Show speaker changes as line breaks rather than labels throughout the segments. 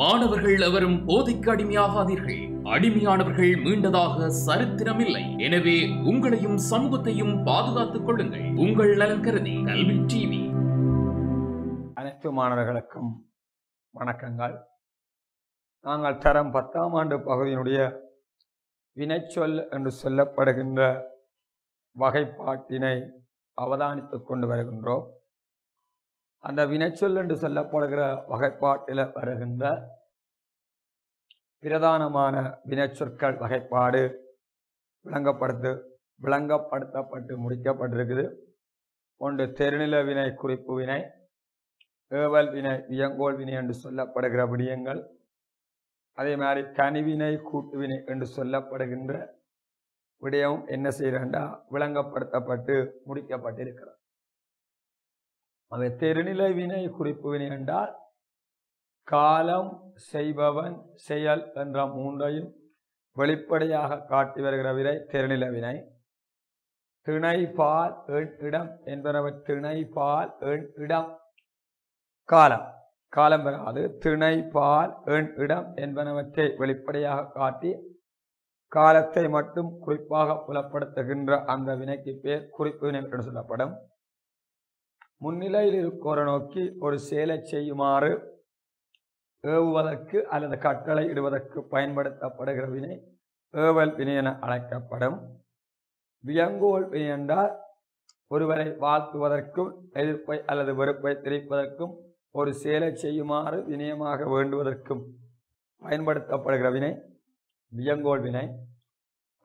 மாணவர்கள் எவரும் போதைக்கு அடிமையாகாதீர்கள். அடிமையானவர்கள் மீண்டதாக சரித்திரமில்லை. எனவே உங்களையும் சமூகத்தையும் பாதுகாத்துக் கொள்ளுங்கள். உங்கள் நலன் கருதி கல்வி டிவி.
அனைத்து மாணவர்களுக்கும் வணக்கங்கள். நாங்கள் தரம் 10ஆம் ஆண்டு பகுதியினுடைய வினைச்சொல் என்று சொல்லப்படுகின்ற வகைப்பாட்டினை அவதானித்துக் கொண்டு வருகின்றோம். அந்த வினைச்சொல் என்று சொல்லப்படுகிற வகைப்பாட்டில் வருகின்ற பிரதானமான வினைச்சொற்கள் வகைப்பாடு விளங்கப்படுத்தப்பட்டு முடிக்கப்பட்டிருக்குது. ஒன்று தெருநில வினை, குறிப்பு வினை, ஏவல் வினை, வியங்கோல் வினை என்று சொல்லப்படுகிற விடயங்கள். அதே மாதிரி கனிவினை, கூட்டு வினை என்று சொல்லப்படுகின்ற விடயம் என்ன செய்யறா விளங்கப்படுத்தப்பட்டு முடிக்கப்பட்டிருக்கிறது. அவை தெருநிலை வினை, குறிப்பு வினை என்றால் காலம், செய்பவன், செயல் என்ற மூன்றையும் வெளிப்படையாக காட்டி வருகிற வினை தெருநிலை வினை. திணை, பால், எண், இடம் என்பனவை திணை, பால், எண், இடம், காலம் காலம் பெறாது. திணை, பால், எண், இடம் என்பனவற்றை வெளிப்படையாக காட்டி காலத்தை மட்டும் குறிப்பாக புலப்படுத்துகின்ற அந்த வினைக்கு பேர் குறிப்பு வினை என்று சொல்லப்படும். முன்னிலையில் இருக்கோரை நோக்கி ஒரு செயலை செய்யுமாறு ஏவுவதற்கு அல்லது கட்டளை இடுவதற்கு பயன்படுத்தப்படுகிற வினை ஏவல் வினை என அழைக்கப்படும். வியங்கோல் வினை என்றால் ஒருவரை வாழ்த்துவதற்கும் எதிர்ப்பை அல்லது வெறுப்பை தெரிவிப்பதற்கும் ஒரு செயலை செய்யுமாறு வினயமாக வேண்டுவதற்கும் பயன்படுத்தப்படுகிற வினை வியங்கோல் வினை.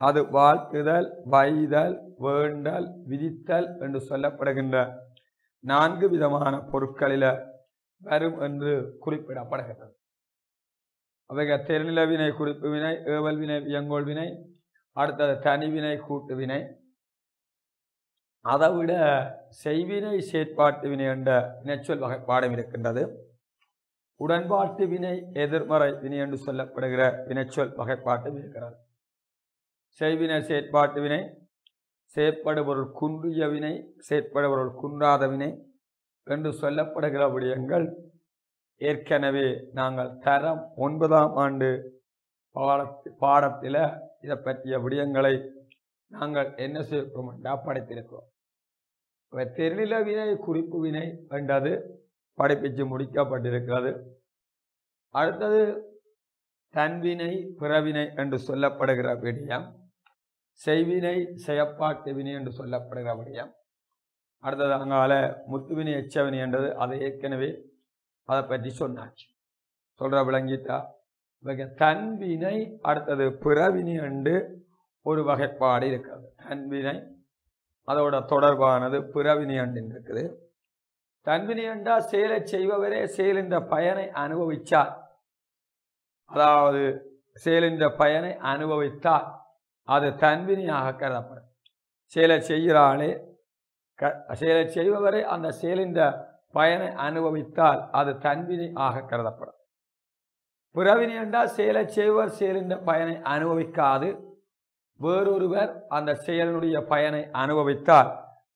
அது வாழ்த்துதல், வைதல், வேண்டல், விதித்தல் என்று சொல்லப்படுகின்ற 4 விதமான பொருட்களில வரும் என்று குறிப்பிடப்படுகிறது. அவைகள் தெருநில வினை, குறிப்பு வினை, ஏவல் வினை, வியங்கோல் வினை. அடுத்தது தனிவினை, கூட்டு வினை. அதை விட செய்வினை, செயற்பாட்டு வினை என்ற வினைச்சொல் வகைப்பாடும் இருக்கின்றது. உடன்பாட்டு வினை, எதிர்மறை வினை என்று சொல்லப்படுகிற வினைச்சொல் வகைப்பாட்டும் இருக்கிறது. செய்வினை, செயற்பாட்டு வினை, செயற்படுபொருள் குன்றிய வினை, செயற்படுபொருள் குன்றாத வினை என்று சொல்லப்படுகிற விடயங்கள் ஏற்கனவே நாங்கள் தரம் 9ஆம் ஆண்டு பாடத்தில் இதை பற்றிய விடயங்களை நாங்கள் என்ன செய்கிறோம் என்றால் படித்திருக்கிறோம். தெருநில வினை, குறிப்பு வினை என்றது படிப்பிச்சு முடிக்கப்பட்டிருக்கிறது. அடுத்தது தன்வினை, பிறவினை என்று சொல்லப்படுகிற விடயம். செய்வினை, செயற்பாட்டு வினை என்று சொல்லப்படுகிற விடயம். அடுத்தது அங்கால முத்துவினை, எச்சவினை என்றது அதை ஏற்கனவே அதை பற்றி சொன்னாச்சு. சொல்ற விளங்கிட்டா? தன்வினை, அடுத்தது பிறவினை என்று ஒரு வகைப்பாடு இருக்கிறது. தன்வினை அதோட தொடர்பானது பிறவினை என்று இருக்குது. தன்வினை என்றால் செயலை செய்பவரே செயலின் பயனை அனுபவிச்சார், அதாவது செயலின் பயனை அனுபவித்தால் அது தன்வினையாக கருதப்படும். செயலை செய்கிறாளே, செயலை செய்பவரை அந்த செயலின் பயனை அனுபவித்தால் அது தன்வினை ஆக கருதப்படும். பிறவினை என்றால் செயலை செய்வர் செயலின் பயனை அனுபவிக்காது வேறொருவர் அந்த செயலினுடைய பயனை அனுபவித்தால்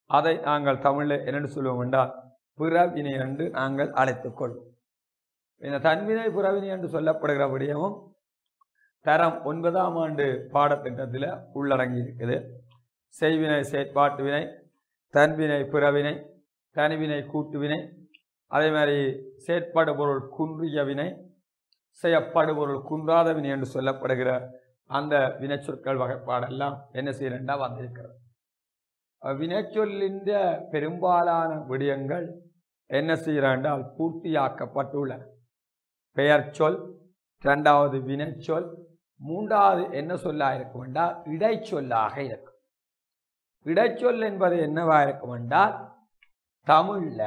அதை நாங்கள் தமிழில் என்னென்னு சொல்லுவோம் என்றால் பிறவினை என்று நாங்கள் அழைத்துக் கொள்வோம். இந்த தன்வினை, பிறவினை என்று சொல்லப்படுகிற விடயமும் தரம் 9ஆம் ஆண்டு பாடத்திட்டத்தில் உள்ளடங்கி இருக்குது. செய்வினை, செயற்பாட்டு வினை, தன்வினை, பிறவினை, தனிவினை, கூட்டு வினை, அதே மாதிரி செயற்படு பொருள் குன்றிய வினை, செயற்படு பொருள் குன்றாத வினை என்று சொல்லப்படுகிற அந்த வினைச்சொற்கள் வகைப்பாடெல்லாம் என்ன செய்யறா வந்திருக்கிறது. வினைச்சொல்லின் பெரும்பாலான விடயங்கள் என்ன செய்யறால் பூர்த்தியாக்கப்பட்டுள்ளன. பெயர் சொல், 2வது வினைச்சொல், 3வது என்ன சொல்லாக இருக்கும் என்றால் இடைச்சொல்லாக இருக்கும். இடைச்சொல் என்பது என்னவா இருக்கும் என்றால் தமிழ்ல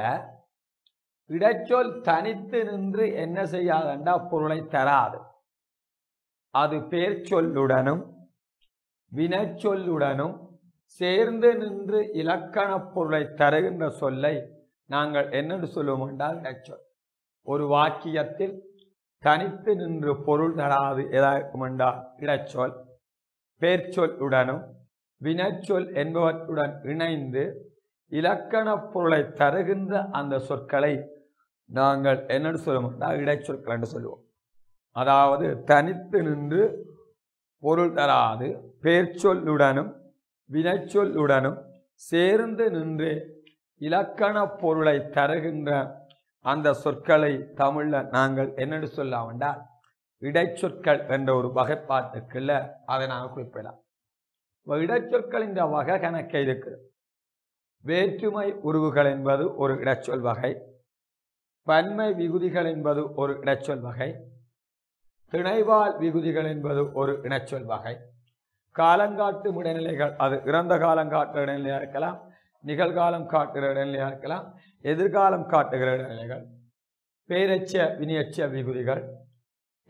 இடைச்சொல் தனித்து நின்று என்ன செய்யாது என்றால் பொருளை தராது. அது பெயர் சொல்லுடனும் வினைச்சொல்லுடனும் சேர்ந்து நின்று இலக்கண பொருளை தருகின்ற சொல்லை நாங்கள் என்னென்று சொல்லுவோம் என்றால் இடைச்சொல். ஒரு வாக்கியத்தில் தனித்து நின்று பொருள் தராது எதாயிருக்கும் என்றால் இடைச்சொல். பேர்ச்சொல்லுடனும் வினைச்சொல் என்பவற்றுடன் இணைந்து இலக்கண பொருளை தருகின்ற அந்த சொற்களை நாங்கள் என்னென்னு சொல்லுவோம் என்றால் இடைச்சொற்கள் என்று சொல்லுவோம். அதாவது தனித்து நின்று பொருள் தராது பேர்ச்சொல்லுடனும் வினைச்சொல்லுடனும் சேர்ந்து நின்று இலக்கண பொருளை தருகின்ற அந்த சொற்களை தமிழ்ல நாங்கள் என்னென்னு சொல்லலாம் என்றால் இடைச்சொற்கள் என்ற ஒரு வகைப்பாட்டுக்குள்ள அதை நாங்கள் குறிப்பிடலாம். இடைச்சொற்கள் இந்த வகை கணக்க இருக்குது. வேற்றுமை உருவுகள் என்பது ஒரு இடைச்சொல் வகை, பன்மை விகுதிகள் என்பது ஒரு இடைச்சொல் வகை, திணைவால் விகுதிகள் என்பது ஒரு இடைச்சொல் வகை, காலங்காட்டும் இடைநிலைகள் அது இறந்த காலம் காட்டுகிற இடைநிலையாக இருக்கலாம், நிகழ்காலம் காட்டுகிற இடைநிலையாக இருக்கலாம், எதிர்காலம் காட்டுகிற இடைநிலைகள், பேரச்ச வினையச்ச விகுதிகள்,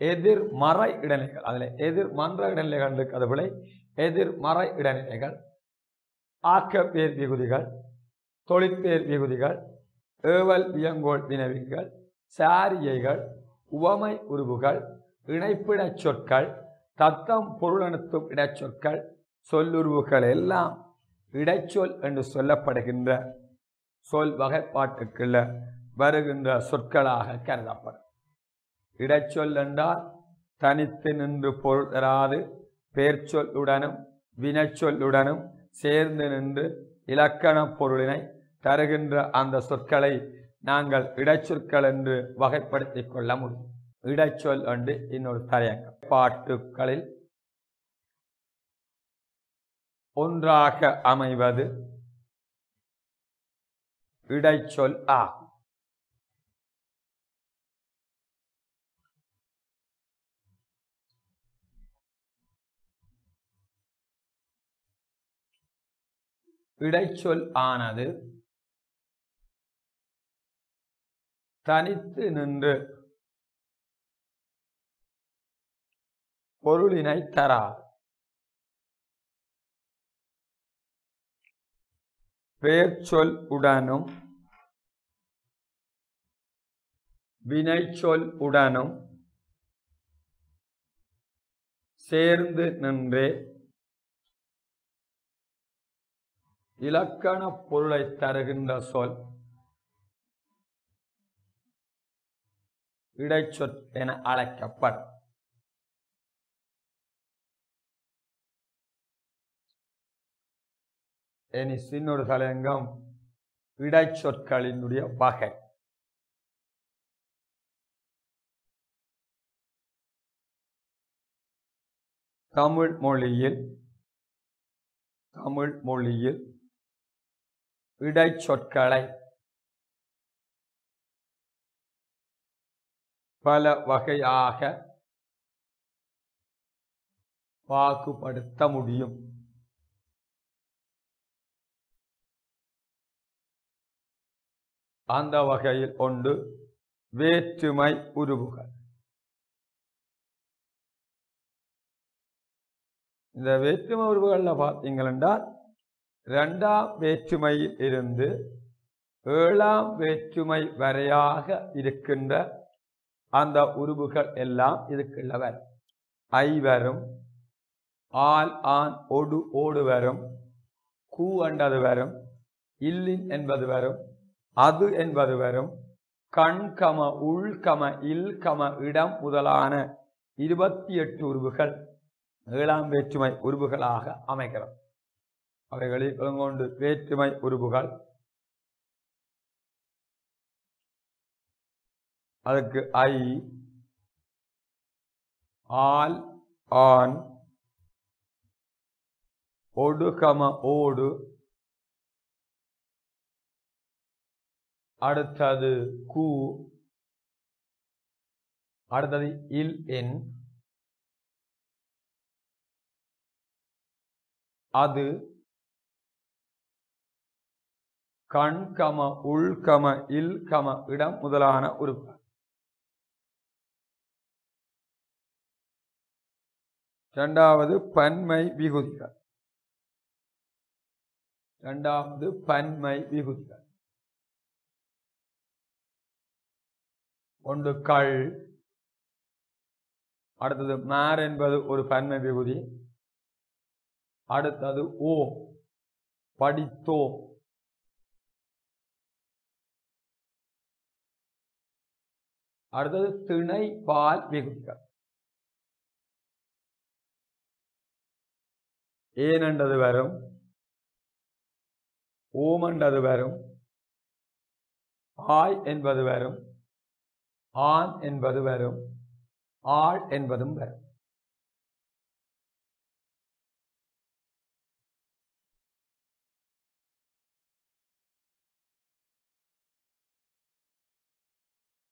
எதிர்மறை இடைநிலைகள் அதில் எதிர்மன்ற இடைநிலைகள் இருக்கிறது விலை எதிர்மறை இடைநிலைகள், ஆக்கப்பேர் விகுதிகள், தொழிற்பேர் விகுதிகள், ஏவல் வியங்கோல் வினவிகள், சாரியைகள், உவமை உருவுகள், இணைப்பிடச் சொற்கள், தத்தம் பொருளனுத்தும் இடைச்சொற்கள், சொல்லுருவுகள் எல்லாம் இடைச்சொல் என்று சொல்லப்படுகின்ற சொல் வகைப்பாட்டுக்குள்ள வருகின்ற சொற்களாக கருதப்படும். இடைச்சொல் என்றால் தனித்து நின்று பொருள் தராது பேர்ச்சொல்லுடனும் வினைச்சொல்லுடனும் சேர்ந்து நின்று இலக்கண பொருளினை தருகின்ற அந்த சொற்களை நாங்கள் இடைச்சொற்கள் என்று வகைப்படுத்திக் கொள்ள முடியும். இடைச்சொல் என்று இன்னொரு தலையங்கம். பாட்டுக்களில் ஒன்றாக அமைவது இடைச்சொல் ஆகும். இடைச்சொல் ஆனது தனித்து நின்று பொருளினை தராது. பெயர்ச்சொல் உடனும் வினைச்சொல் உடனும் சேர்ந்து நின்றே இலக்கண பொருளை தருகின்ற சொல் இடைச்சொல் என அழைக்கப்படும். இனி இன்னொரு தலையங்கம் இடைச்சொற்களினுடைய வகை. தமிழ் மொழியில் இடைச்சொற்களை பல வகையாக பாகுபடுத்த முடியும். அந்த வகையில் ஒன்று வேற்றுமை உருவுகள். இந்த வேற்றுமை உருவுகளில் பார்த்தீங்களென்றால் இரண்டாம் வேற்றுமையில் இருந்து ஏழாம் வேற்றுமை வரையாக இருக்கின்ற அந்த உருவுகள் எல்லாம் இதுக்குள்ளவர். ஐ வரும், ஆல் ஆன் ஒடு ஓடு வரும், கூ என்றது வரும், இல்லின் என்பது வரும், அது என்பது வரும், கண் கம உள் கம இல் கம இடம் முதலான 28 உருவுகள் ஏழாம் வேற்றுமை உருவுகளாக அமைகிறது. அவைகளில் கொண்டு வேற்றுமை உருவுகள் அதுக்கு ஐ, ஆல் ஆன், ஒடு கம ஓடு, அடுத்தது கூ, அடுத்தது இல் என், அது, கண் கம உள் கம இல் கம இடம் முதலான உறுப்பு. இரண்டாவது பன்மை விகுதிகள். ஒன்று கள், அடுத்தது மார் என்பது ஒரு பன்மை விகுதி, அடுத்தது ஓ படித்தோ, அடுத்தது திணை பால் விகுதிகள். ஏனென்றது வரும், ஓமென்றது வரும், ஆய் என்பது வரும், ஆண் என்பது வரும், ஆள் என்பதும் வரும்.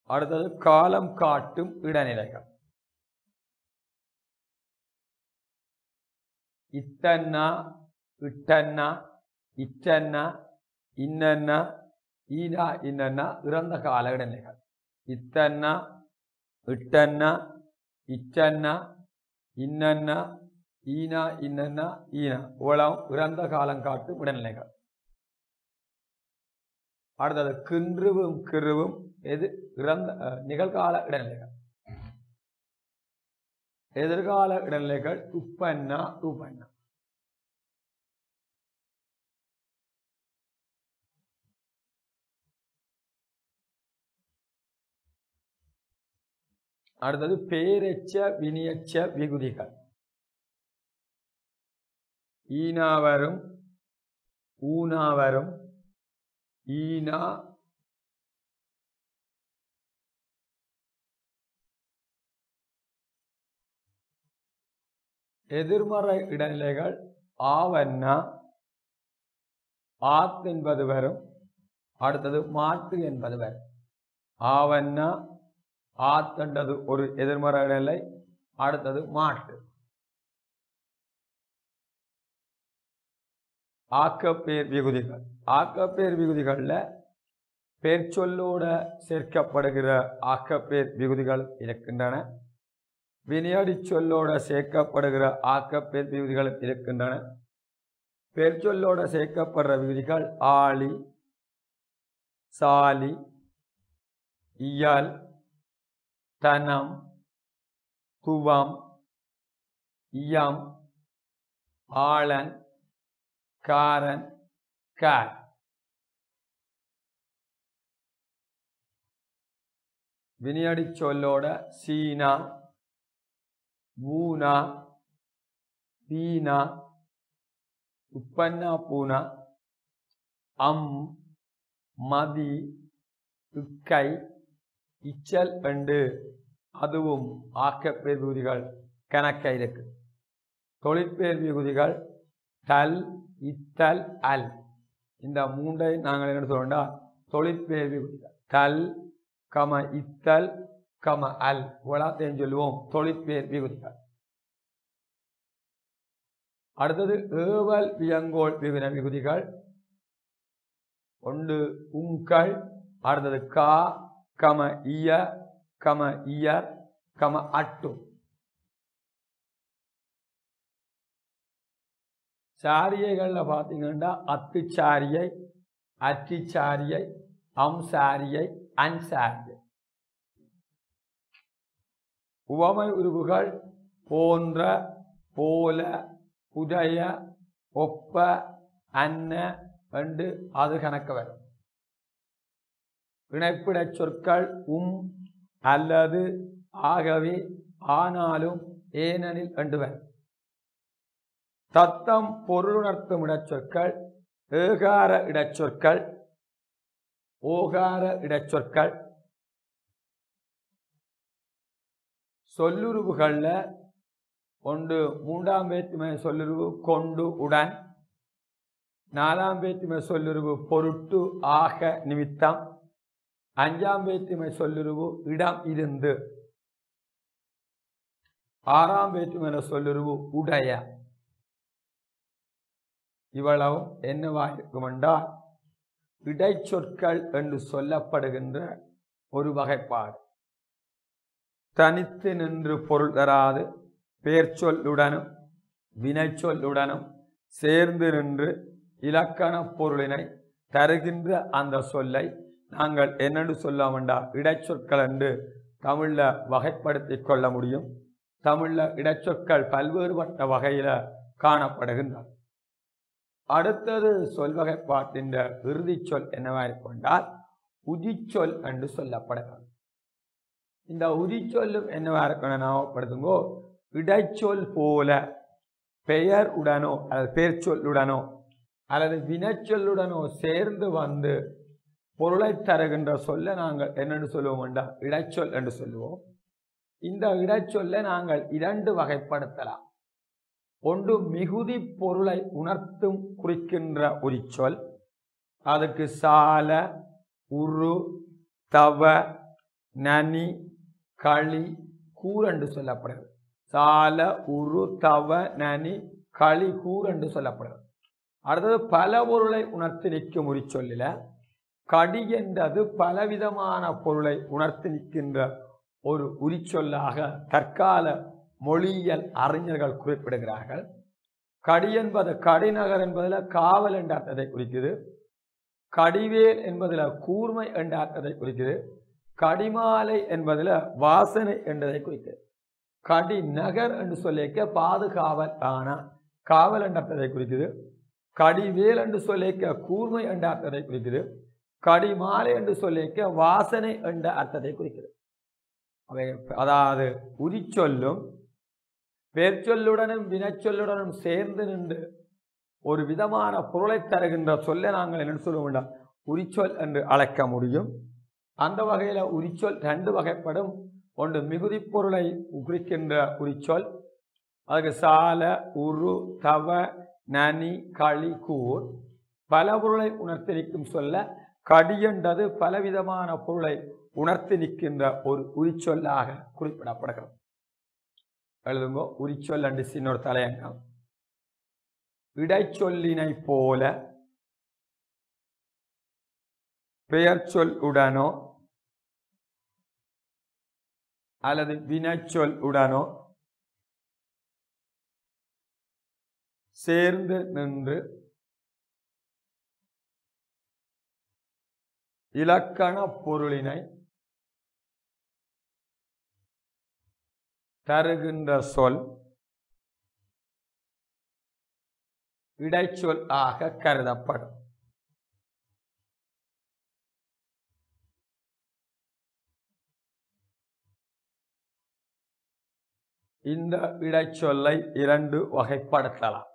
அடுத்தது காலம் காட்டும் இடைநிலைகள். இத்தன்னா, இட்டன்னா, இச்சன்னா, இன்னன்னா, ஈனா, இன்னன்னா இறந்த கால இடைநிலைகள். இத்தன்னா, இட்டன்னா, இச்சன்னா, இன்னன்னா, ஈனா, இன்னன்னா, ஈனா இவ்வளவு இறந்த காலம் காட்டும் இடைநிலைகள். அடுத்தது கின்றுவும் கிருவும் எது இறந்த நிகழ்கால இடைநிலைகள். எதிர்கால இடைநிலைகள் உப்பன்னா, உப்பன்னா. அடுத்தது பேரெச்ச வினியச்ச விகுதிகள். ஈனா வரும், ஊனா வரும், ஈனா, எதிர்மறை இடைநிலைகள் ஆவன்னா, ஆத் என்பது வரும். அடுத்தது மாட்டு என்பது வரும். ஆவன்னா, ஆத் என்றது ஒரு எதிர்மறை இடைநிலை. அடுத்தது மாட்டு. ஆக்கப்பேர் விகுதிகள். ஆக்கப்பேர் விகுதிகள்ல பேர்ச்சொல்லோட சேர்க்கப்படுகிற ஆக்கப்பேர் விகுதிகள் இருக்கின்றன. வினையடி சொல்லோட சேர்க்கப்படுகிற ஆக்கப்பேர் விகுதிகள் இருக்கின்றன. பேர்ச்சொல்லோட சேர்க்கப்படுற விகுதிகள் ஆளி, சாலி, இயல், தனம், துவம், இயம், ஆளன், காரன், கார். வினையடி சொல்லோட சீனா, பூனா, பீனா, உப்பன்னா, பூனா, அம், மதி, இக்கை, இச்சல் என்று அதுவும் ஆக்கப்பேர் விகுதிகள் கணக்க இருக்கு. தொழிற்பேர் விகுதிகள் தல், இத்தல், அல். இந்த மூன்றை நாங்கள் என்ன சொல்றோம்னா தொழிற்பேர் விகுதிகள். தல், கம, இத்தல், கம, அல் இவ்வளத்தையும் சொல்லுவோம் தொழிற்பேர் விகுதிகள். அடுத்தது ஏவல் வியங்கோல் விகுதி விகுதிகள். ஒன்று உங்கள், அடுத்தது கா, கம, இய, கம, இயர், கம, அட்டு. சாரியைகள்ல பார்த்தீங்கன்னா அத்துச்சாரியை, அற்றிச்சாரியை, அம்சாரியை, அன்சாரியை. உவமை உருவுகள் போன்ற, போல, உதய, ஒப்ப, அன்ன என்று அது கணக்க வரும். இணைப்பிட சொற்கள் அல்லது, ஆகவே, ஆனாலும், ஏனெனில் என்று வரும். தத்தம் பொருளுணர்த்தும் இடச்சொற்கள் ஏகார இடச்சொற்கள், ஓகார இடச்சொற்கள். சொல்லுருவுகள்ல ஒன்று மூன்றாம் வேற்றுமை சொல்லுருவு கொண்டு, உடன். நாலாம் வேற்றுமை சொல்லுருவு பொருட்டு, ஆக, நிமித்தம். அஞ்சாம் வேற்றுமை சொல்லுருவு இடம், இருந்து. ஆறாம் வேற்றுமை சொல்லுருவு உடைய. இவ்வளவு என்னவாயிருக்கும் என்றால் இடைச்சொற்கள் என்று சொல்லப்படுகின்ற ஒரு வகைப்பாடு. தனித்து நின்று பொருள் தராது பேர்ச்சொல்லுடனும் வினைச்சொல்லுடனும் சேர்ந்து நின்று இலக்கண பொருளினை தருகின்ற அந்த சொல்லை நாங்கள் என்னென்று சொல்ல வேண்டாம் இடைச்சொற்கள் என்று தமிழ்ல வகைப்படுத்தி கொள்ள முடியும். தமிழ்ல இடைச்சொற்கள் பல்வேறுபட்ட வகையில காணப்படுகின்றன. அடுத்தது சொல்வகைப்பாட்டின் இறுதி சொல் என்னவாயிருக்கொண்டால் உதிச்சொல் என்று சொல்லப்படுகிறது. இந்த உதிச்சொல்லும் என்னவா இருக்கணும் ஞாபகப்படுத்துங்கோ. இடைச்சொல் போல பெயர் உடனோ அல்லது பெயர் சொல்லுடனோ அல்லது வினைச்சொல்லுடனோ சேர்ந்து வந்து பொருளை தருகின்ற சொல்ல நாங்கள் என்னென்று சொல்லுவோம் என்றால் இடைச்சொல் என்று சொல்லுவோம். இந்த இடைச்சொல்லை நாங்கள் இரண்டு வகைப்படுத்தலாம். ஒன்று மிகுதி பொருளை உணர்த்தும் குறிக்கின்ற உரிச்சொல், அதுக்கு சால, உரு, தவ, நனி, களி, கூர் என்று சொல்லப்படுகிறது. சால, உரு, தவ, நனி, களி, கூர் என்று சொல்லப்படுகிறது. அடுத்தது பல பொருளை உணர்த்தி நிற்கும் உரிச்சொல்லில் கடி என்றது பலவிதமான பொருளை உணர்த்தி நிற்கின்ற ஒரு உரிச்சொல்லாக தற்கால மொழியியல் அறிஞர்கள் குறிப்பிடுகிறார்கள். கடி என்பது கடிநகர் என்பதில் காவல் என்ற அர்த்தத்தை குறிக்குது. கடிவேல் என்பதில் கூர்மை என்ற அர்த்தத்தை குறிக்குது. கடிமாலை என்பதில் வாசனை என்றதை குறிக்குது. கடி நகர் என்று சொல்லிக்க பாதுகாவல் ஆன காவல் என்ற அர்த்தத்தை குறிக்குது. கடிவேல் என்று சொல்லிக்க கூர்மை என்ற அர்த்தத்தை குறிக்குது. கடிமாலை என்று சொல்லிக்க வாசனை என்ற அர்த்தத்தை குறிக்குது. அவை அதாவது உரிச்சொல்லும் பேர்ச்சொல்லுடனும் வினைச்சொல்லுடனும் சேர்ந்து நின்று ஒரு விதமான பொருளை தருகின்ற சொல்லை நாங்கள் என்ன சொல்லுவோம், உரிச்சொல் என்று அழைக்க முடியும். அந்த வகையில் உரிச்சொல் ரெண்டு வகைப்படும். ஒன்று மிகுதி பொருளை குறிக்கின்ற உரிச்சொல், அதுக்கு சால, உரு, தவ, நனி, களி, கூர். பல பொருளை உணர்த்தி நிற்கும் சொல்ல கடி என்றது பலவிதமான பொருளை உணர்த்தி நிற்கின்ற ஒரு உரிச்சொல்லாக குறிப்பிடப்படுகிறது. எழுதுங்க, உரிச்சொல் என்று சின்னொரு தலையங்கம். இடைச்சொல்லினை போல பெயர் சொல் உடனோ அல்லது வினைச்சொல் உடனோ சேர்ந்து நின்று இலக்கண பொருளினை தருகின்ற சொல் இடைச்சொல் ஆக கருதப்படும். இந்த இடைச்சொல்லை இரண்டு வகைப்படுத்தலாம்.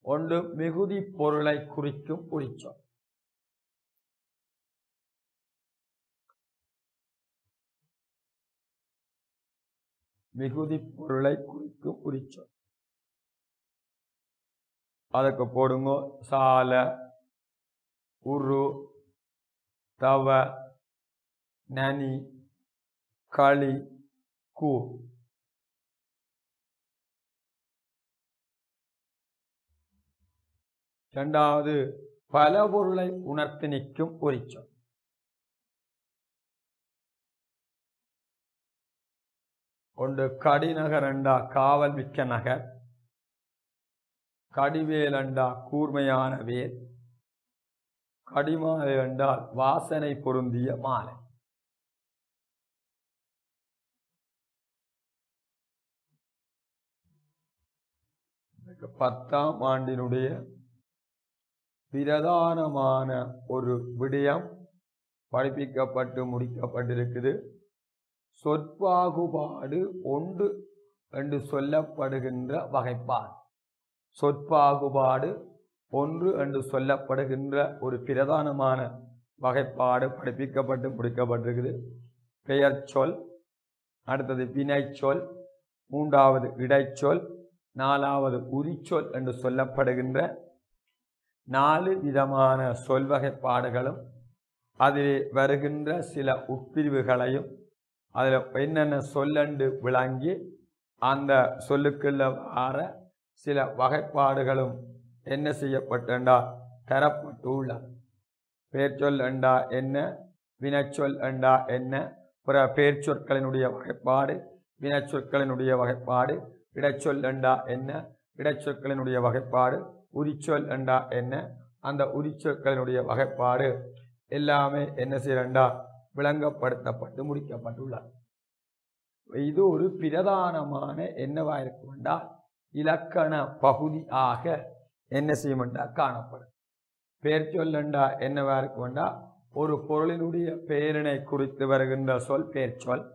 ஒன்று மிகுதி பொருளை குறிக்கும் உரிச்சொல். மிகுதி பொருளை குறிக்கும் உரிச்சொல். அதுக்கு போடுங்க சால, உரு, தவ, நனி, களி, கூர். இரண்டாவது பல பொருளை உணர்த்தி நிற்கும் உரிச்சொல். ஒன்று கடிநகர் என்றா காவல் மிக்க நகர், கடிவேல் என்றா கூர்மையான வேல், கடிமாலை என்றால் வாசனை பொருந்திய மாலை. பத்தாம் ஆண்டினுடைய பிரதானமான ஒரு விடயம் படிப்பிக்கப்பட்டு முடிக்கப்பட்டிருக்குது. சொற்பாகுபாடு ஒன்று என்று சொல்லப்படுகின்ற வகைப்பாடு. சொற்பாகுபாடு ஒன்று என்று சொல்லப்படுகின்ற ஒரு பிரதானமான வகைப்பாடு படிப்பிக்கப்பட்டு முடிக்கப்பட்டிருக்குது. பெயர் சொல், அடுத்தது வினைச்சொல், மூன்றாவது இடைச்சொல், நாலாவது உரிச்சொல் என்று சொல்லப்படுகின்ற 4 விதமான சொல் வகைப்பாடுகளும் அதில் வருகின்ற சில உட்பிரிவுகளையும் அதில் என்னென்ன சொல்லண்டு விளங்கி அந்த சொல்லுக்குள்ள வர சில வகைப்பாடுகளும் என்ன செய்யப்பட்டா தரப்பட்டு உள்ளது. பேர்ச்சொல் என்றா என்ன, வினைச்சொல் என்றா என்ன, பிற பேர்ச்சொற்களினுடைய வகைப்பாடு, வினைச்சொற்களினுடைய வகைப்பாடு, இடைச்சொல் என்றா என்ன, இடைச்சொற்களினுடைய வகைப்பாடு, உரிச்சொல் என்றா என்ன, அந்த உரிச்சொற்களினுடைய வகைப்பாடு எல்லாமே என்ன செய்யறா விளங்கப்படுத்தப்பட்டு முடிக்கப்பட்டுள்ளது. இது ஒரு பிரதானமான என்னவா இருக்கும் என்றால் இலக்கண பகுதியாக என்ன செய்யும் என்றால் காணப்படும். பேர்ச்சொல் என்றா என்னவா இருக்கும் என்றால் ஒரு பொருளினுடைய பெயரினை குறித்து வருகின்ற சொல் பேர்ச்சொல்.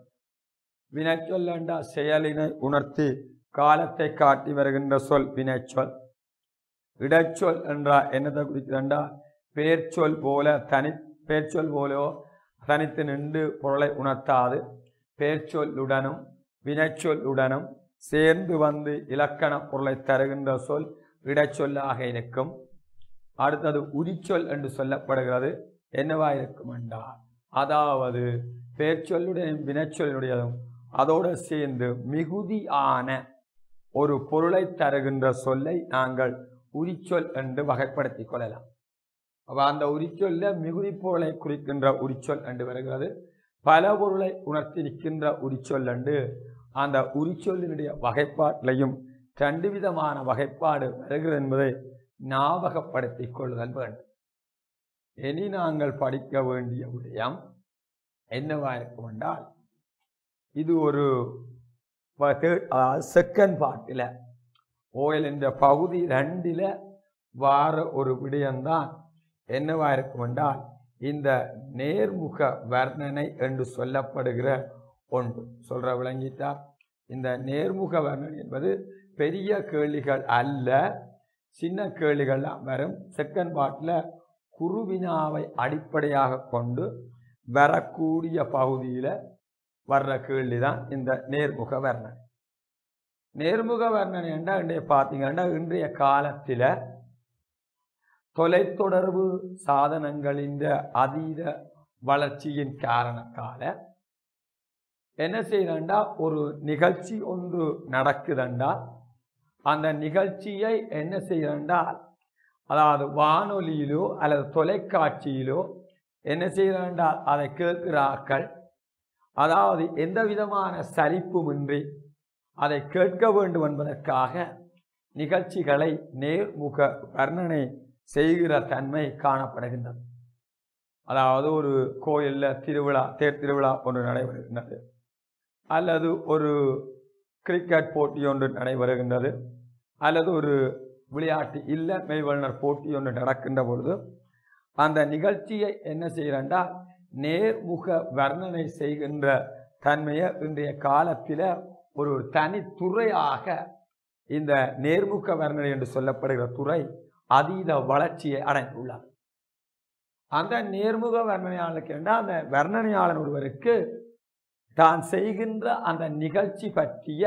வினைச்சொல் என்றால் செயலினை உணர்த்தி காலத்தை காட்டி வருகின்ற சொல் வினைச்சொல். இடைச்சொல் என்றால் என்னத்தை குறிக்கிறா? பேர்ச்சொல் போல பேர்ச்சொல் போலோ தனித்து நின்று பொருளை உணர்த்தாது பேர்ச்சொல்லுடனும் வினைச்சொல்லுடனும் சேர்ந்து வந்து இலக்கண பொருளை தருகின்ற சொல் இடைச்சொல்லாக இருக்கும். அடுத்தது உரிச்சொல் என்று சொல்லப்படுகிறது. என்னவா இருக்கும் என்றால், அதாவது பேர்ச்சொல்லுடையும் வினைச்சொல்லுடையதும் அதோடு சேர்ந்து மிகுதியான ஒரு பொருளை தருகின்ற சொல்லை நாங்கள் உரிச்சொல் என்று வகைப்படுத்திக் கொள்ளலாம். அப்ப அந்த உரிச்சொல்ல மிகுதி பொருளை குறிக்கின்ற உரிச்சொல் என்று வருகிறது. பல பொருளை உணர்த்தி நிற்கின்ற உரிச்சொல் என்று அந்த உரிச்சொல்லினுடைய வகைப்பாட்டிலையும் 2 விதமான வகைப்பாடு வருகிறது என்பதை ஞாபகப்படுத்திக் கொள்ளுதல் வேண்டும். இனி நாங்கள் படிக்க வேண்டிய விடயம் என்னவா இருக்கும் என்றால், இது ஒரு செகண்ட் பார்ட்டில் ஓயல் என்ற பகுதி 2ல் வார ஒரு விடயம்தான் என்னவா இருக்கும் என்றால், இந்த நேர்முக வர்ணனை என்று சொல்லப்படுகிற ஒன்று. சொல்ற விளங்கிட்டா? இந்த நேர்முக வர்ணனை என்பது பெரிய கேள்விகள் அல்ல, சின்ன கேள்விகள்லாம் வரும். செகண்ட் பார்ட்டில் குருவினாவை அடிப்படையாக கொண்டு வரக்கூடிய பகுதியில் வர்ற கேள்வி தான் இந்த நேர்முக வர்ணனை. நேர்முக வர்ணனை என்றால் இன்றைய பார்த்தீங்கன்னா, இன்றைய காலத்தில் தொலைத்தொடர்பு சாதனங்களின் அதீத வளர்ச்சியின் காரணத்தால என்ன செய்யறா, ஒரு நிகழ்ச்சி ஒன்று நடக்குதுண்டா, அந்த நிகழ்ச்சியை என்ன செய்யறா, அதாவது வானொலியிலோ அல்லது தொலைக்காட்சியிலோ என்ன செய்யறா, அதை கேட்கிறார்கள். அதாவது எந்த விதமான சலிப்புமின்றி அதை கேட்க வேண்டும் என்பதற்காக நிகழ்ச்சிகளை நேர்முக வர்ணனை செய்கிற தன்மை காணப்படுகின்றது. அதாவது ஒரு கோயிலில் திருவிழா, தேர் திருவிழா ஒன்று நடைபெறுகின்றது, அல்லது ஒரு கிரிக்கெட் போட்டி ஒன்று நடைபெறுகின்றது, அல்லது ஒரு விளையாட்டு மெய்வல்லுனர் போட்டி ஒன்று நடக்கின்ற பொழுது அந்த நிகழ்ச்சியை என்ன செய்யறா, நேர்முக வர்ணனை செய்கின்ற தன்மையை இன்றைய காலத்தில் ஒரு தனித்துறையாக இந்த நேர்முக வர்ணனை என்று சொல்லப்படுகிற துறை அதீத வளர்ச்சியை அடைந்துள்ளது. அந்த நேர்முக வர்ணனையாளருக்கு என்றால், அந்த வர்ணனையாளன் ஒருவருக்கு தான் செய்கின்ற அந்த நிகழ்ச்சி பற்றிய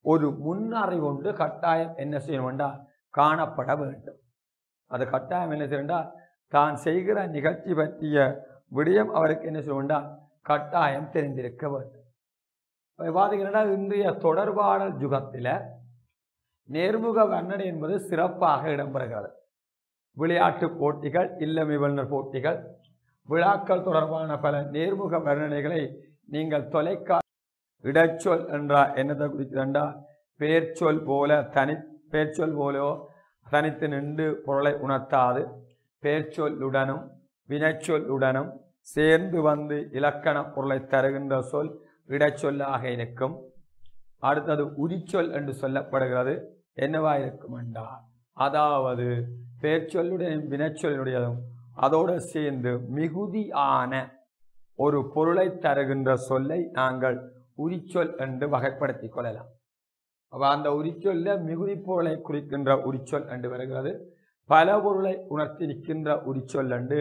ஒரு முன்னறிவு ஒன்று கட்டாயம் என்ன செய்யணும் என்றால் காணப்பட வேண்டும். அது கட்டாயம் என்ன செய்யணும்னா, தான் செய்கிற நிகழ்ச்சி பற்றிய விடயம் அவருக்கு என்ன செய்யணும்னா கட்டாயம் தெரிந்திருக்க வேண்டும். பார்த்தீங்கன்னா, இன்றைய தொடர்பாடல் யுகத்தில் நேர்முக வர்ணனை என்பது சிறப்பாக இடம்பெறுகிறது. விளையாட்டு போட்டிகள், மெய்வல்லுனர் போட்டிகள், விழாக்கள் தொடர்பான பல நேர்முக வர்ணனைகளை நீங்கள் இடைச்சொல் என்றால் என்னத்தை குறிக்கிறா, பேர்ச்சொல் போலோ தனித்து நின்று பொருளை உணர்த்தாது பேர்ச்சொல்லுடனும் வினைச்சொல்லுடனும் சேர்ந்து வந்து இலக்கண பொருளை தருகின்ற சொல் இடைச்சொல்லாக இருக்கும். அடுத்தது உரிச்சொல் என்று சொல்லப்படுகிறது. என்னவா இருக்கும் என்றால், அதாவது பேர்ச்சொல்லுடையும் வினைச்சொல்லுடையதும் அதோடு சேர்ந்து மிகுதியான ஒரு பொருளை தருகின்ற சொல்லை நாங்கள் உரிச்சொல் என்று வகைப்படுத்திக் கொள்ளலாம். அப்ப அந்த உரிச்சொல்ல மிகுதி பொருளை குறிக்கின்ற உரிச்சொல் என்று வருகிறது. பல பொருளை உணர்த்தி நிற்கின்ற உரிச்சொல் என்று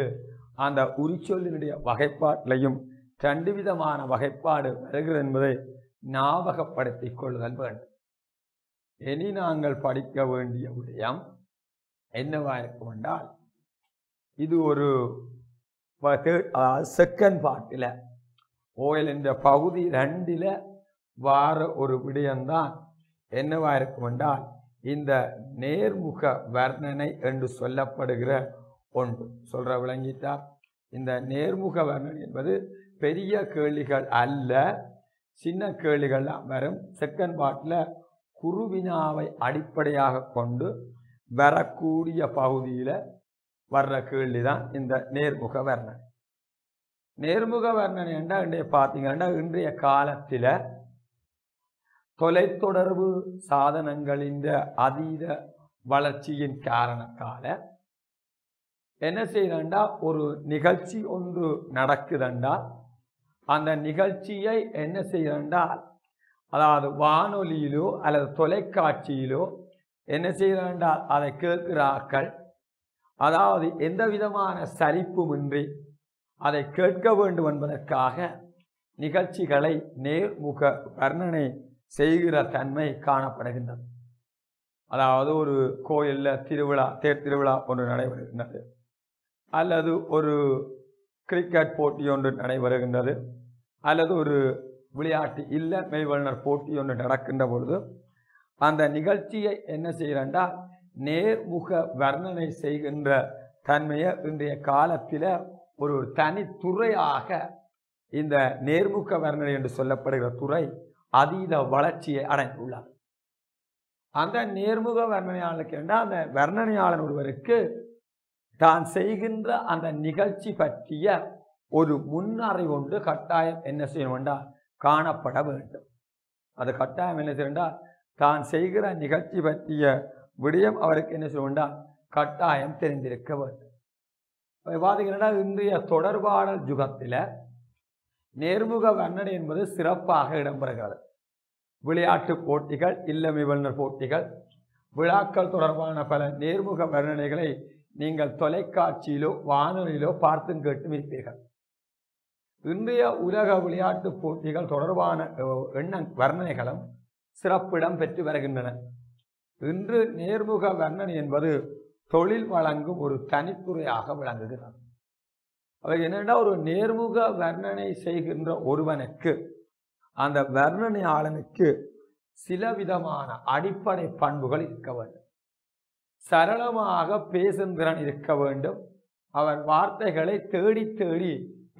அந்த உரிச்சொல்லினுடைய வகைப்பாட்டிலையும் 2 விதமான வகைப்பாடு வருகிறது என்பதை ஞாபகப்படுத்திக் கொள்ளுதல் வேண்டும். இனி நாங்கள் படிக்க வேண்டிய விடயம் என்னவா இருக்கும் என்றால், இது ஒரு செகண்ட் பார்ட்டில் ஓயல் என்ற பகுதி 2ல் வார ஒரு விடயம்தான் என்னவா இருக்கும் என்றால், இந்த நேர்முக வர்ணனை என்று சொல்லப்படுகிற ஒன்று. சொல்ற விளங்கிட்டா? இந்த நேர்முக வர்ணனை என்பது பெரிய கேள்விகள் அல்ல, சின்ன கேள்விகள்லாம் வரும். செகண்ட் பார்ட்டில் குருவினாவை அடிப்படையாக கொண்டு வரக்கூடிய பகுதியில் வர்ற கேள்வி தான் இந்த நேர்முக வர்ணனை. நேர்முக வர்ணனை என்றால் இன்றைய பார்த்தீங்கன்னா, இன்றைய காலத்தில் தொலைத்தொடர்பு சாதனங்களின் அதீத வளர்ச்சியின் காரணத்தால என்ன செய்யறா, ஒரு நிகழ்ச்சி ஒன்று நடக்குதுண்டா, அந்த நிகழ்ச்சியை என்ன செய்யறா, அதாவது வானொலியிலோ அல்லது தொலைக்காட்சியிலோ என்ன செய்கிறாண்டால் அதை கேட்கிறார்கள். அதாவது எந்த விதமான சலிப்புமின்றி அதை கேட்க வேண்டும் என்பதற்காக நிகழ்ச்சிகளை நேர்முக வர்ணனை செய்கிற தன்மை காணப்படுகின்றது. அதாவது ஒரு கோயிலில் திருவிழா, தேர் திருவிழா ஒன்று நடைபெறுகின்றது, அல்லது ஒரு கிரிக்கெட் போட்டி ஒன்று நடைபெறுகின்றது, அல்லது ஒரு விளையாட்டு இல்ல மெய்வல்லுனர் போட்டி ஒன்று நடக்கின்ற பொழுது அந்த நிகழ்ச்சியை என்ன செய்கிறண்டா நேர்முக வர்ணனை செய்கின்ற தன்மையை இன்றைய காலத்தில் ஒரு தனித்துறையாக இந்த நேர்முக வர்ணனை என்று சொல்லப்படுகிற துறை அதீத வளர்ச்சியை அடைந்துள்ளார். அந்த நேர்முக வர்ணனையாளருக்கு என்றால் அந்த வர்ணனையாளன் ஒருவருக்கு தான் செய்கின்ற அந்த நிகழ்ச்சி பற்றிய ஒரு முன்னறிவு ஒன்று கட்டாயம் என்ன செய்யணும் என்றால் காணப்பட வேண்டும். அது கட்டாயம் என்ன செய்யண்டால் தான் செய்கிற நிகழ்ச்சி பற்றிய விடயம் அவருக்கு என்ன செய்யண்டால் கட்டாயம் தெரிந்திருக்க வேண்டும். பார்த்தீங்கன்னா இன்றைய தொடர்பாடல் யுகத்தில் நேர்முக வர்ணனை என்பது சிறப்பாக இடம்பெறுகிறது. விளையாட்டு போட்டிகள், இல்லமை வல்லுநர் போட்டிகள், விழாக்கள் தொடர்பான பல நேர்முக வர்ணனைகளை நீங்கள் தொலைக்காட்சியிலோ வானொலியிலோ பார்த்தும் கேட்டும் இருப்பீர்கள். இன்றைய உலக விளையாட்டு போட்டிகள் தொடர்பான வர்ணனைகளும் சிறப்பிடம் பெற்று வருகின்றன. இன்று நேர்முக வர்ணனை என்பது தொழில் வழங்கும் ஒரு தனித்துறையாக விளங்குகிறது. அவை என்னென்னா ஒரு நேர்முக வர்ணனை செய்கின்ற ஒருவனுக்கு அந்த வர்ணனையாளனுக்கு சில விதமான அடிப்படை பண்புகள் இருக்க வேண்டும். சரளமாக பேசும் திறன் இருக்க வேண்டும். அவர் வார்த்தைகளை தேடி தேடி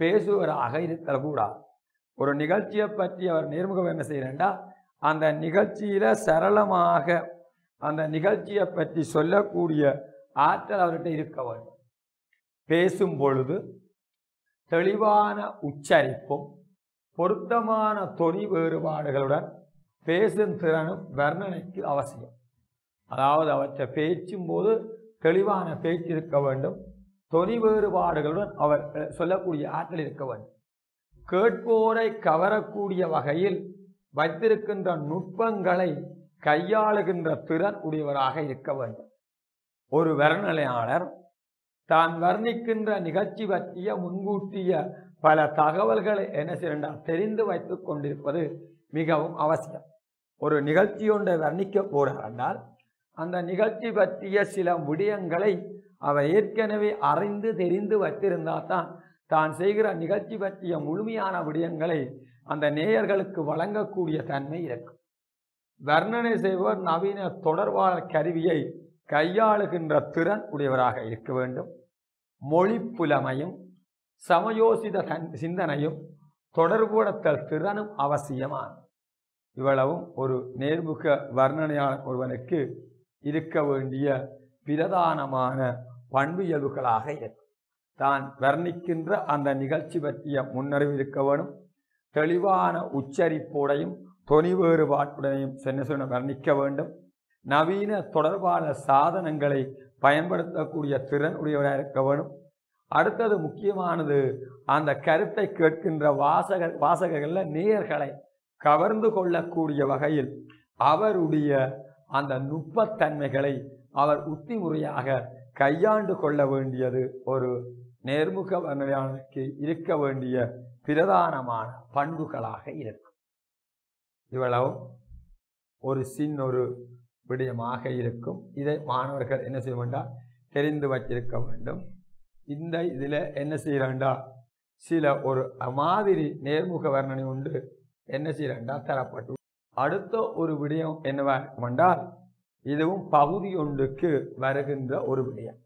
பேசுவராக இருத்தல் கூடாது. ஒரு நிகழ்ச்சியை பற்றி அவர் நேர்முகம் என்ன செய்யறா அந்த நிகழ்ச்சியில சரளமாக அந்த நிகழ்ச்சியை பற்றி சொல்லக்கூடிய ஆற்றல் அவர்கிட்ட இருக்க வேண்டும். பேசும் பொழுது தெளிவான உச்சரிப்பும் பொருத்தமான தொனி வேறுபாடுகளுடன் பேசும் திறனும் வர்ணனைக்கு அவசியம். அதாவது அவற்றை பேச்சும்போது தெளிவான பேச்சு இருக்க வேண்டும். தொனி வேறுபாடுகளுடன் அவர் சொல்லக்கூடிய ஆற்றல் இருக்க வேண்டும். கேட்போரை கவரக்கூடிய வகையில் வைத்திருக்கின்ற நுட்பங்களை கையாளுகின்ற திறன் உடையவராக இருக்க வேண்டும். ஒரு வர்ணனையாளர் தான் வர்ணிக்கின்ற நிகழ்ச்சி பற்றிய முன்கூட்டிய பல தகவல்களை என்ன செய்யறால் தெரிந்து வைத்துக் கொண்டிருப்பது மிகவும் அவசியம். ஒரு நிகழ்ச்சி ஒன்றை வர்ணிக்க போறால் அந்த நிகழ்ச்சி பற்றிய சில விடயங்களை அவர் ஏற்கனவே அறிந்து தெரிந்து வைத்திருந்தால் தான் செய்கிற நிகழ்ச்சி பற்றிய முழுமையான விடயங்களை அந்த நேயர்களுக்கு வழங்கக்கூடிய தன்மை இருக்கும். வர்ணனை செய்வர் நவீன தொடர்பாளர் கருவியை கையாளுகின்ற திறன் உடையவராக இருக்க வேண்டும். மொழி புலமையும் சமயோசித சிந்தனையும் தொடர்புபடுத்தல் திறனும் அவசியமானது. இவ்வளவும் ஒரு நேர்முக வர்ணனையாளர் ஒருவனுக்கு இருக்க வேண்டிய பிரதானமான பண்பியல்புகளாக இருக்கும். தான் வர்ணிக்கின்ற அந்த நிகழ்ச்சி பற்றிய முன்னறிவு இருக்க வேணும். தெளிவான உச்சரிப்போடையும் தொனி வேறுபாட்டுடனையும் சென்ன வர்ணிக்க வேண்டும். நவீன தொடர்பாளர் சாதனங்களை பயன்படுத்தக்கூடிய திறன் உடையவராக இருக்க வேணும். அடுத்தது முக்கியமானது அந்த கருத்தை கேட்கின்ற வாசகர்களில் நேயர்களை கவர்ந்து கொள்ளக்கூடிய வகையில் அவருடைய அந்த நுட்பத்தன்மைகளை அவர் உத்தி முறையாக கையாண்டு கொள்ள வேண்டியது ஒரு நேர்முக வர்ணனையாளருக்கு இருக்க வேண்டிய பிரதானமான பண்புகளாக இருக்கும். இவ்வளவும் ஒரு சின்னொரு விடயமாக இருக்கும். இதை மாணவர்கள் என்ன செய்ய வேண்டாம் தெரிந்து வச்சிருக்க வேண்டும். இந்த இதில் என்ன செய்யறா சில ஒரு மாதிரி நேர்முக வர்ணனை உண்டு என்ன செய்யறா தரப்பட்டு. அடுத்த ஒரு விடயம் என்னவென்றால் இதுவும் பகுதி ஒன்றுக்கு வருகின்ற ஒரு விடயம்,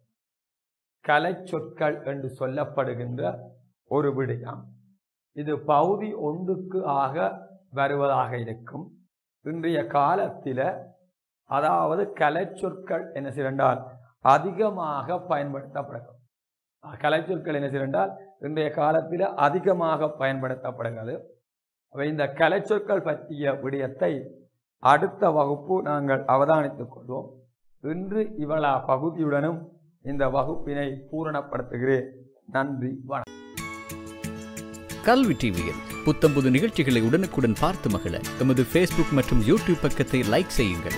கலை சொற்கள் என்று சொல்லப்படுகின்ற ஒரு விடயம். இது பகுதி ஒன்றுக்கு ஆக வருவதாக இருக்கும். இன்றைய காலத்தில் அதாவது கலை சொற்கள் என்ன செய்யறால் அதிகமாக பயன்படுத்தப்படுகிறது. கலை சொற்கள் என்ன செய்யறால் இன்றைய காலத்தில் அதிகமாக பயன்படுத்தப்படுகிறது. இந்த கலை சொற்கள் பற்றிய விடயத்தை அடுத்த வகுப்பு நாங்கள் அவதானித்துக் கொள்வோம். இன்று இவ்வளவு பகுதியுடனும் இந்த வகுப்பினை பூரணப்படுத்துகிறேன். நன்றி, வணக்கம்.
கல்வி டிவியில் புத்தம்புது நிகழ்ச்சிகளை உடனுக்குடன் பார்த்து மகிழ எமது Facebook மற்றும் YouTube பக்கத்தை லைக் செய்யுங்கள்.